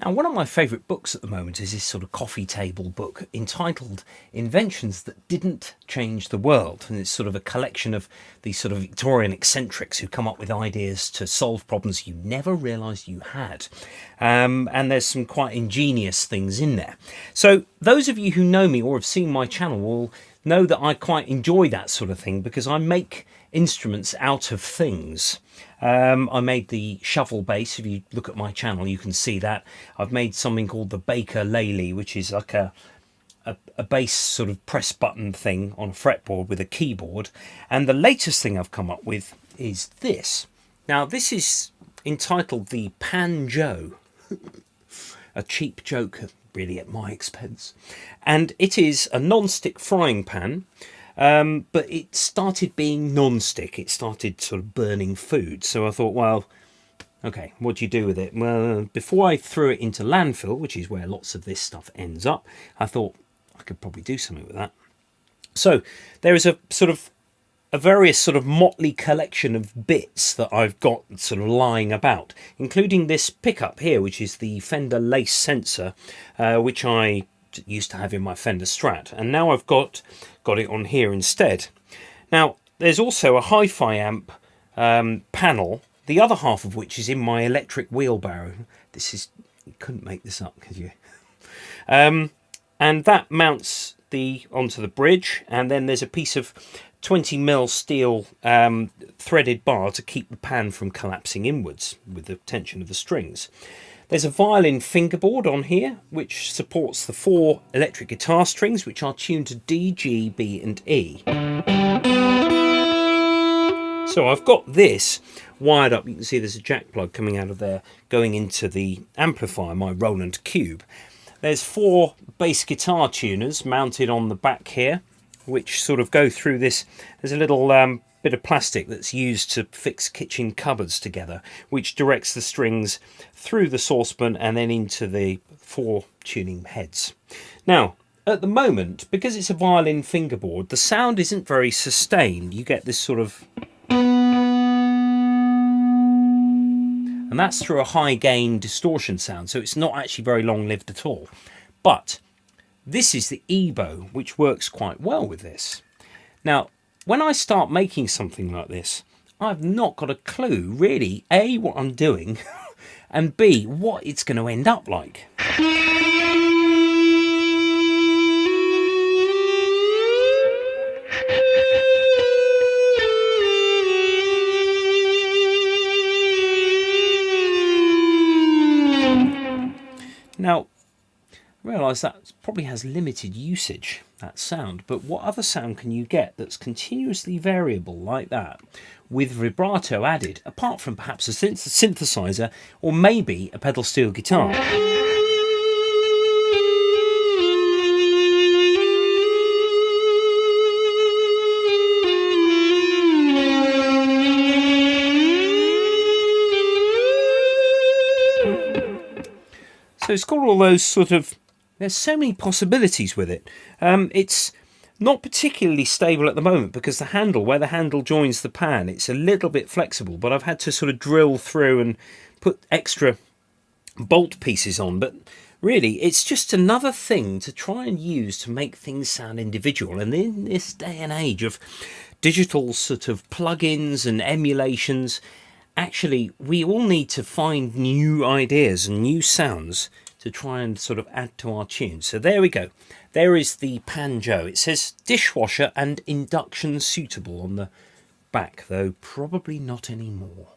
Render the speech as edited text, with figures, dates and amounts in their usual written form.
Now, one of my favourite books at the moment is this sort of coffee table book entitled Inventions That Didn't Change the World. And it's sort of a collection of these sort of Victorian eccentrics who come up with ideas to solve problems you never realised you had. And there's some quite ingenious things in there. So those of you who know me or have seen my channel will know that I quite enjoy that sort of thing because I make instruments out of things. I made the shovel base. If you look at my channel, you can see that. I've made something called the Baker Lely, which is like a bass sort of press button thing on a fretboard with a keyboard. And the latest thing I've come up with is this. Now, this is entitled the Panjo. A cheap joke, really, at my expense. And it is a non-stick frying pan. But it started being non-stick. It started sort of burning food. So I thought, well, okay, what do you do with it? Well, before I threw it into landfill, which is where lots of this stuff ends up, I thought I could probably do something with that. So there is a sort of a various sort of motley collection of bits that I've got sort of lying about, including this pickup here, which is the Fender lace sensor, which I used to have in my Fender Strat, and now I've got it on here instead. Now there's also a hi-fi amp panel, the other half of which is in my electric wheelbarrow. This is, you couldn't make this up, could you? And that mounts onto the bridge, and then there's a piece of 20mm steel threaded bar to keep the pan from collapsing inwards with the tension of the strings. There's a violin fingerboard on here, which supports the 4 electric guitar strings, which are tuned to D, G, B and E. So I've got this wired up. You can see there's a jack plug coming out of there, going into the amplifier, my Roland Cube. There's 4 bass guitar tuners mounted on the back here, which sort of go through this. There's a little bit of plastic that's used to fix kitchen cupboards together, which directs the strings through the saucepan and then into the 4 tuning heads. Now, at the moment, because it's a violin fingerboard, the sound isn't very sustained. You get this sort of... and that's through a high gain distortion sound, so it's not actually very long lived at all. But this is the eBow, which works quite well with this. Now, when I start making something like this, I've not got a clue, really, A, what I'm doing, and B, what it's going to end up like. Now, I realise that probably has limited usage, that sound, but what other sound can you get that's continuously variable like that with vibrato added, apart from perhaps a synthesizer or maybe a pedal steel guitar? So it's got all those sort of... there's so many possibilities with it. It's not particularly stable at the moment because the handle, where the handle joins the pan, it's a little bit flexible, but I've had to sort of drill through and put extra bolt pieces on. But really, it's just another thing to try and use to make things sound individual. And in this day and age of digital sort of plugins and emulations, actually, we all need to find new ideas and new sounds to try and sort of add to our tune. So there we go. There is the Panjo. It says dishwasher and induction suitable on the back, though probably not anymore.